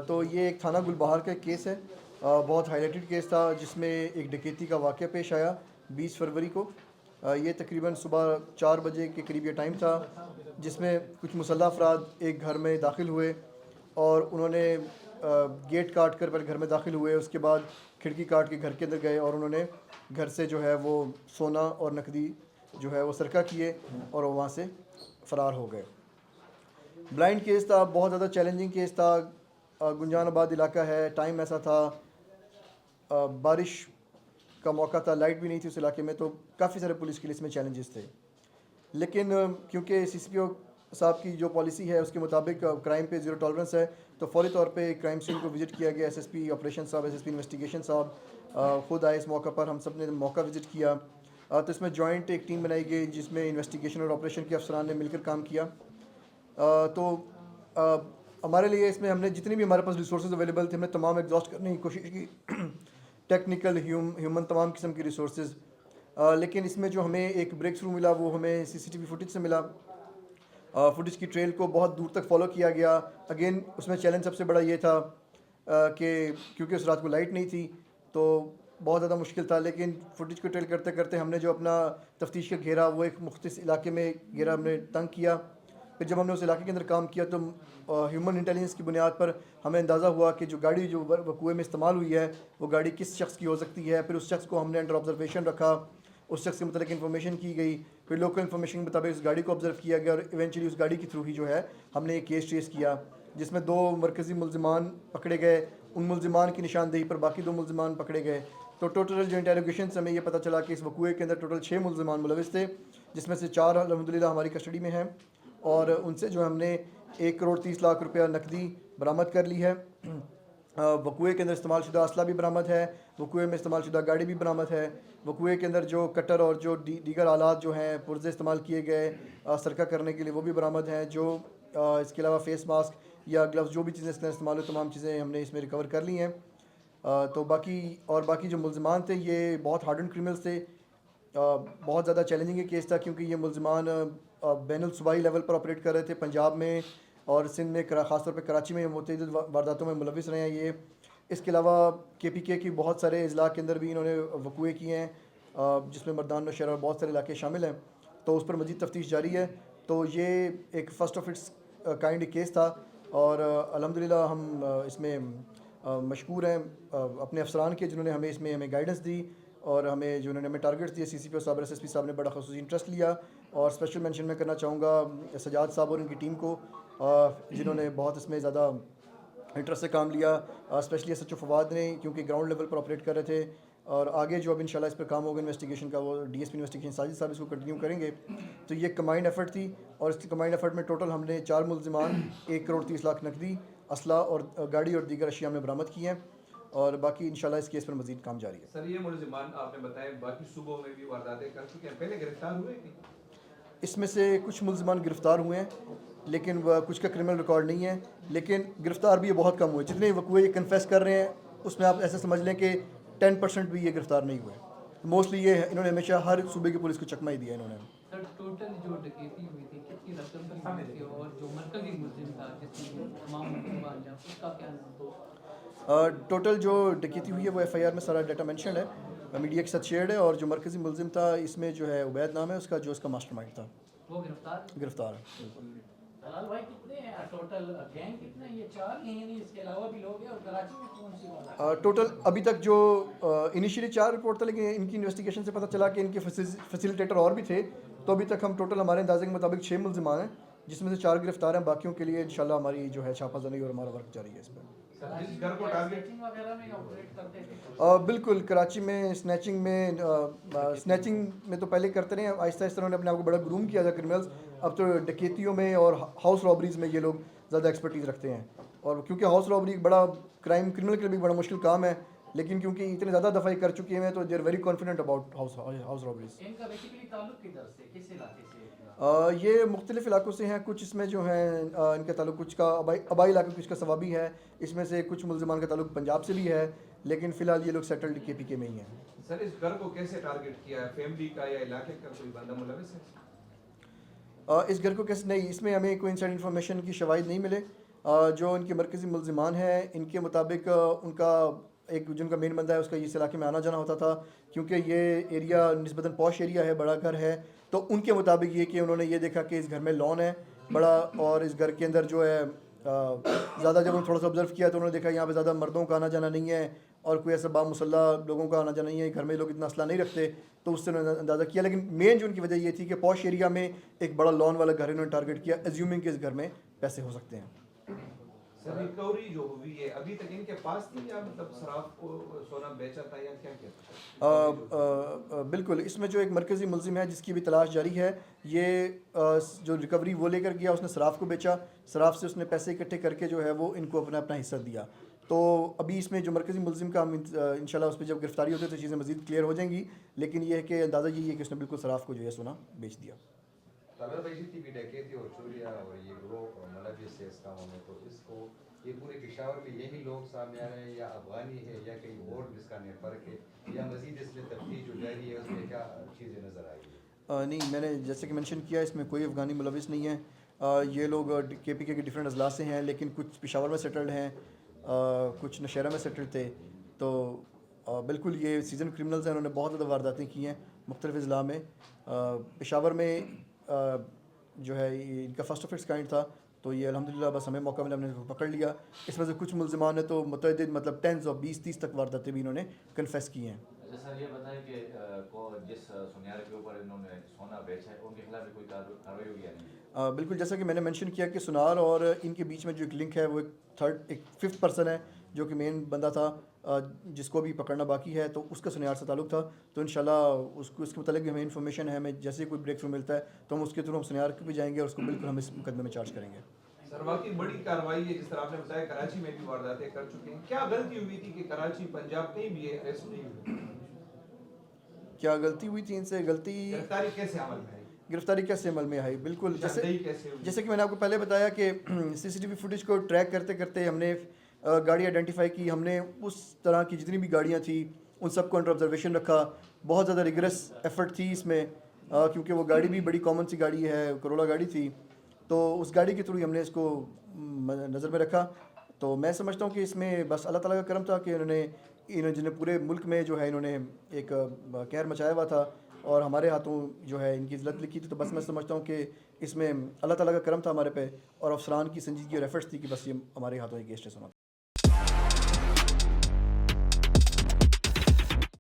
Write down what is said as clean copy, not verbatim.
تو یہ ایک تھانہ گل بہار کا ایک کیس ہے، بہت ہائی لائٹڈ کیس تھا، جس میں ایک ڈکیتی کا واقعہ پیش آیا 20 فروری کو۔ یہ تقریباً صبح 4 بجے کے قریب یہ ٹائم تھا، جس میں کچھ مسلح افراد ایک گھر میں داخل ہوئے اور انہوں نے گیٹ کاٹ کر پہلے گھر میں داخل ہوئے، اس کے بعد کھڑکی کاٹ کے گھر کے اندر گئے اور انہوں نے گھر سے جو ہے وہ سونا اور نقدی جو ہے وہ سرقہ کیے اور وہاں سے فرار ہو گئے۔ بلائنڈ کیس تھا، بہت زیادہ چیلنجنگ کیس تھا۔ گنجان آباد علاقہ ہے، ٹائم ایسا تھا، بارش کا موقع تھا، لائٹ بھی نہیں تھی اس علاقے میں، تو کافی سارے پولیس کے لیے اس میں چیلنجز تھے۔ لیکن کیونکہ سی سی پی او صاحب کی جو پالیسی ہے اس کے مطابق کرائم پہ زیرو ٹالرنس ہے، تو فوری طور پہ کرائم سین کو وزٹ کیا گیا۔ ایس ایس پی آپریشن صاحب، ایس ایس پی انویسٹیگیشن صاحب خود آئے اس موقع پر، ہم سب نے موقع وزٹ کیا۔ تو اس میں جوائنٹ ایک ٹیم بنائی گئی جس میں انویسٹیگیشن اور آپریشن کے افسران نے مل کر کام کیا۔ تو ہمارے لیے اس میں ہم نے جتنی بھی ہمارے پاس ریسورسز اویلیبل تھے ہم نے تمام ایگزاسٹ کرنے کی کوشش کی، ٹیکنیکل، ہیومن، تمام قسم کی ریسورسز۔ لیکن اس میں جو ہمیں ایک بریک تھرو ملا وہ ہمیں سی سی ٹی وی فوٹیج سے ملا۔ فوٹیج کی ٹریل کو بہت دور تک فالو کیا گیا۔ اگین اس میں چیلنج سب سے بڑا یہ تھا کہ کیونکہ اس رات کو لائٹ نہیں تھی تو بہت زیادہ مشکل تھا، لیکن فوٹیج کو ٹریل کرتے کرتے ہم نے جو اپنا تفتیش کا گھیرا وہ ایک مختص علاقے میں گھیرا ہم نے تنگ کیا۔ پھر جب ہم نے اس علاقے کے اندر کام کیا تو ہیومن انٹیلیجنس کی بنیاد پر ہمیں اندازہ ہوا کہ جو گاڑی جو وقوع میں استعمال ہوئی ہے وہ گاڑی کس شخص کی ہو سکتی ہے۔ پھر اس شخص کو ہم نے انڈر آبزرویشن رکھا، اس شخص کے متعلق انفارمیشن کی گئی، پھر لوکل انفارمیشن کے مطابق اس گاڑی کو آبزرو کیا گیا اور ایونچولی اس گاڑی کے تھرو ہی جو ہے ہم نے ایک کیس ٹریس کیا، جس میں 2 مرکزی ملزمان پکڑے گئے۔ ان ملزمان کی نشاندہی پر باقی 2 ملزمان پکڑے گئے۔ تو ٹوٹل جو انٹیروگیشن سے ہمیں یہ پتہ چلا کہ اس وقوع کے اندر ٹوٹل 6 ملزمان ملوث تھے، جس میں سے 4 الحمدللہ ہماری کسٹڈی میں ہیں، اور ان سے جو ہم نے 1 کروڑ 30 لاکھ روپیہ نقدی برآمد کر لی ہے۔ وقوع کے اندر استعمال شدہ اسلحہ بھی برآمد ہے، وقوع میں استعمال شدہ گاڑی بھی برآمد ہے، وقوع کے اندر جو کٹر اور جو دیگر آلات جو ہیں پرزے استعمال کیے گئے سرقہ کرنے کے لیے وہ بھی برآمد ہیں۔ جو اس کے علاوہ فیس ماسک یا گلوز جو بھی چیزیں اس کے اندر استعمال ہوئی تمام چیزیں ہم نے اس میں ریکور کر لی ہیں۔ تو باقی جو ملزمان تھے یہ بہت ہارڈن کرمنلز تھے۔ بہت زیادہ چیلنجنگ کیس تھا کیونکہ یہ ملزمان بین الصوبائی لیول پر آپریٹ کر رہے تھے، پنجاب میں اور سندھ میں، خاص طور پہ کراچی میں متعدد وارداتوں میں ملوث رہے ہیں یہ۔ اس کے علاوہ کے پی کے کی بہت سارے اضلاع کے اندر بھی انہوں نے وقوع کیے ہیں، جس میں مردان نوشہرہ اور بہت سارے علاقے شامل ہیں، تو اس پر مزید تفتیش جاری ہے۔ تو یہ ایک first of its kind case تھا اور الحمدللہ ہم اس میں مشکور ہیں اپنے افسران کے جنہوں نے ہمیں گائیڈنس دی اور جنہوں نے ہمیں ٹارگیٹس دیے۔ سی سی پی او صاحب اور ایس ایس پی صاحب نے بڑا خصوصی انٹرسٹ لیا، اور اسپیشل مینشن میں کرنا چاہوں گا سجاد صاحب اور ان کی ٹیم کو، جنہوں نے بہت اس میں زیادہ انٹرسٹ سے کام لیا، specially S H O Fawad نے، کیونکہ گراؤنڈ لیول پر آپریٹ کر رہے تھے۔ اور آگے جو اب انشاءاللہ اس پر کام ہوگا انویسٹیگیشن کا، وہ D S P investigation Sajid صاحب اس کو کنٹینیو کریں گے۔ تو یہ کمبائنڈ ایفرٹ تھی، اور اس کمبائنڈ ایفرٹ میں ٹوٹل ہم نے 4 ملزمان، 1 کروڑ 30 لاکھ نقدی، اسلحہ اور گاڑی اور دیگر اشیاء ہم نے برآمد کی ہیں، اور باقی انشاءاللہ اس کیس پر مزید کام جاری ہے۔ سر یہ ملزمان آپ نے بتایا باقی صوبوں میں بھی وارداتیں کر چکے ہیں، پہلے گرفتار ہوئے کہ اس میں سے کچھ ملزمان گرفتار ہوئے ہیں لیکن کچھ کا کرمنل ریکارڈ نہیں ہے، لیکن گرفتار بھی یہ بہت کم ہوئے۔ جتنے وقوع یہ کنفیس کر رہے ہیں اس میں آپ ایسے سمجھ لیں کہ 10% بھی یہ گرفتار نہیں ہوئے۔ موسٹلی یہ انہوں نے ہمیشہ ہر صوبے کی پولیس کو چکمہ ہی دیا انہوں نے۔ سر ٹوٹل جو ڈکیتی ہوئی تھی کتنی رقم کی ہوئی تھی، اور جو مرکزی ملزم تھا جس نے تمام ملزمان انجام اس کا کیا نام تھا؟ ٹوٹل جو ڈکیتی ہوئی ہے وہ ایف آئی آر میں سارا ڈیٹا مینشنڈ ہے، میڈیا کے ساتھ شیئرڈ ہے، اور جو مرکزی ملزم تھا اس میں جو ہے عبید نام ہے اس کا، جو اس کا ماسٹر مائنڈ تھا، وہ گرفتار ہے۔ حلال بھائی کتنے ہیں ٹوٹل گینگ کتنے ہیں؟ یہ 4 ہیں یعنی اس کے علاوہ بھی لوگ ہیں، اور کراچی میں کون سی والا؟ ٹوٹل ابھی تک جو انیشیلی 4 رپورٹ تھا، لیکن ان کی انویسٹیگیشن سے پتہ چلا کہ ان کے فیسیلیٹیٹر اور بھی تھے، تو ابھی تک ہم ٹوٹل ہمارے اندازے کے مطابق 6 ملزمان ہیں، جس میں سے 4 گرفتار ہیں۔ باقیوں کے لیے انشاءاللہ ہماری جو ہے چھاپہ زنی اور ہمارا ورک جاری ہے اس پر۔ جس گھر کو ٹارگیٹ وغیرہ میں آپریٹ کرتے تھے؟ بالکل، کراچی میں سنیچنگ میں تو پہلے کرتے رہے ہیں، آہستہ آہستہ انہوں نے اپنے آپ کو بڑا گروم کیا تھا کرمنلز، اب تو ڈکیتیوں میں اور ہاؤس رابریز میں یہ لوگ زیادہ ایکسپرٹیز رکھتے ہیں، اور کیونکہ ہاؤس رابری ایک بڑا کرمنل کے لیے بھی بڑا مشکل کام ہے، لیکن کیونکہ اتنے زیادہ دفعہ کر چکے ہیں تو they are very confident about house robberies. ان کا بیسیکلی تعلق کدھر سے، کس علاقے سے؟ یہ مختلف علاقوں سے ہیں، کچھ اس میں جو ہیں ان کا تعلق کچھ کا آبائی علاقے، کچھ کا سوابی ہے، اس میں سے کچھ ملزمان کا تعلق پنجاب سے بھی ہے، لیکن فی الحال یہ لوگ سیٹلڈ کے پی کے میں ہی ہیں۔ سر اس گھر کو کیسے ٹارگیٹ کیا ہے؟ فیملی کا یا علاقے کا کوئی بندہ ملوث ہے؟ اس گھر کو کیسے نہیں، اس میں ہمیں کوئی انسائڈ انفارمیشن کی شواہد نہیں ملے، جو ان کے مرکزی ملزمان ہیں ان کے مطابق ان کا ایک جن کا مین بندہ ہے اس کا اس علاقے میں آنا جانا ہوتا تھا، کیونکہ یہ ایریا نسبتاً پوش ایریا ہے، بڑا گھر ہے، تو ان کے مطابق یہ کہ انہوں نے یہ دیکھا کہ اس گھر میں لان ہے بڑا، اور اس گھر کے اندر جو ہے زیادہ جب انہوں نے تھوڑا سا آبزرو کیا تو انہوں نے دیکھا یہاں پہ زیادہ مردوں کا آنا جانا نہیں ہے اور کوئی ایسا مسلح لوگوں کا آنا جانا نہیں ہے، گھر میں لوگ اتنا اسلحہ نہیں رکھتے، تو اس سے انہوں نے اندازہ کیا. لیکن مین جو ان کی وجہ یہ تھی کہ پوش ایریا میں ایک بڑا لان والا گھر انہوں نے ٹارگٹ کیا، ایزیومنگ کہ اس گھر میں پیسے ہو سکتے ہیں. سر ریکوری جو ہوئی ہے ابھی تک ان کے پاس تھی یا مطلب صراف کو سونا بیچا تھا یا کیا کیا؟ بالکل، اس میں جو ایک مرکزی ملزم ہے جس کی بھی تلاش جاری ہے، یہ جو ریکوری وہ لے کر گیا اس نے صراف کو بیچا، صراف سے اس نے پیسے اکٹھے کر کے جو ہے وہ ان کو اپنا اپنا حصہ دیا. تو ابھی اس میں جو مرکزی ملزم کا ہم انشاءاللہ اس پہ جب گرفتاری ہوتی ہے تو چیزیں مزید کلیئر ہو جائیں گی، لیکن یہ ہے کہ اندازہ یہی ہے کہ اس نے بالکل صراف کو جو ہے سونا بیچ دیا. اگر بھائی جتنی بھی ڈکیتی اور چوریاں اور یہ گروہ ملوث ہے اس کاموں میں، تو اس کو یہ پورے پشاور میں یہی لوگ سامنے آ رہے ہیں یا افغانی ہے یا کہیں اور جس کا نیٹورک ہے، یا مزید اس میں تفتیش جو جاری ہے اس میں کیا چیزیں نظر آئی ہیں؟ نہیں، میں نے جیسے کہ مینشن کیا اس میں کوئی افغانی ملوث نہیں ہے. یہ لوگ کے پی کے ڈفرینٹ اضلاع سے ہیں، لیکن کچھ پشاور میں سیٹلڈ ہیں، کچھ نوشہرہ میں سیٹلڈ تھے. تو بالکل یہ سیزن کرمنلز ہیں، انہوں نے بہت زیادہ وارداتیں کی ہیں مختلف اضلاع میں. پشاور میں جو ہے ان کا فرسٹ آف اٹس کائنڈ تھا، تو یہ الحمدللہ بس ہمیں موقع ملا، ہم نے پکڑ لیا. اس میں سے کچھ ملزمان ہیں تو متعدد مطلب 20 تک وارداتیں بھی انہوں نے کنفیس کی ہیں. اچھا سر، یہ بتائیں کہ جس سنیارے کے اوپر انہوں نے سونا بیچا ہے ان کے خلاف بھی کوئی کارروائی ہوگی یا نہیں؟ بالکل، جیسا کہ میں نے مینشن کیا کہ سنار اور ان کے بیچ میں جو ایک لنک ہے وہ ایک ففتھ پرسن ہے جو کہ مین بندہ تھا جس کو بھی پکڑنا باقی ہے، تو اس کا سنیار سے تعلق تھا. تو انشاءاللہ اس کے متعلق بھی ہمیں انفارمیشن ہے، ہمیں جیسے کوئی بریک تھرو ملتا ہے تو ہم اس کے تھرو ہم سنیار پہ بھی جائیں گے اور اس کو بالکل ہم اس مقدمے میں چارج کریں گے. سر واقعی بڑی کارروائی ہے، جس طرح آپ نے بتایا کراچی میں بھی وارداتیں کر چکے ہیں. کیا غلطی ہوئی تھی کہ کراچی پنجاب کہیں بھی ایسا نہیں ہوئی؟ کیا غلطی ہوئی تھی ان سے؟ گرفتاری کیسے عمل میں آئی؟ گرفتاری کیسے عمل میں آئی؟ بالکل کیسے جیسے کہ میں نے آپ کو پہلے بتایا کہ سی سی ٹی وی فوٹیج کو ٹریک کرتے کرتے ہم نے گاڑی آئیڈینٹیفائی کی، ہم نے اس طرح کی جتنی بھی گاڑیاں تھیں ان سب کو انڈر آبزرویشن رکھا. بہت زیادہ ریگرس ایفرٹ تھی اس میں، کیونکہ وہ گاڑی بھی بڑی کامن سی گاڑی ہے، کرولا گاڑی تھی، تو اس گاڑی کے تھرو ہم نے اس کو نظر میں رکھا. تو میں سمجھتا ہوں کہ اس میں بس اللہ تعالیٰ کا کرم تھا کہ جنہیں پورے ملک میں جو ہے انہوں نے ایک قہر مچایا ہوا تھا اور ہمارے ہاتھوں جو ہے ان کی عزت لکھی تھی. تو بس میں سمجھتا ہوں کہ اس میں اللہ تعالیٰ کا کرم تھا ہمارے پہ، اور افسران کی سنجیدگی اور ایفرٹس تھی کہ بس یہ ہمارے ہاتھوں یہ کیس ہونا.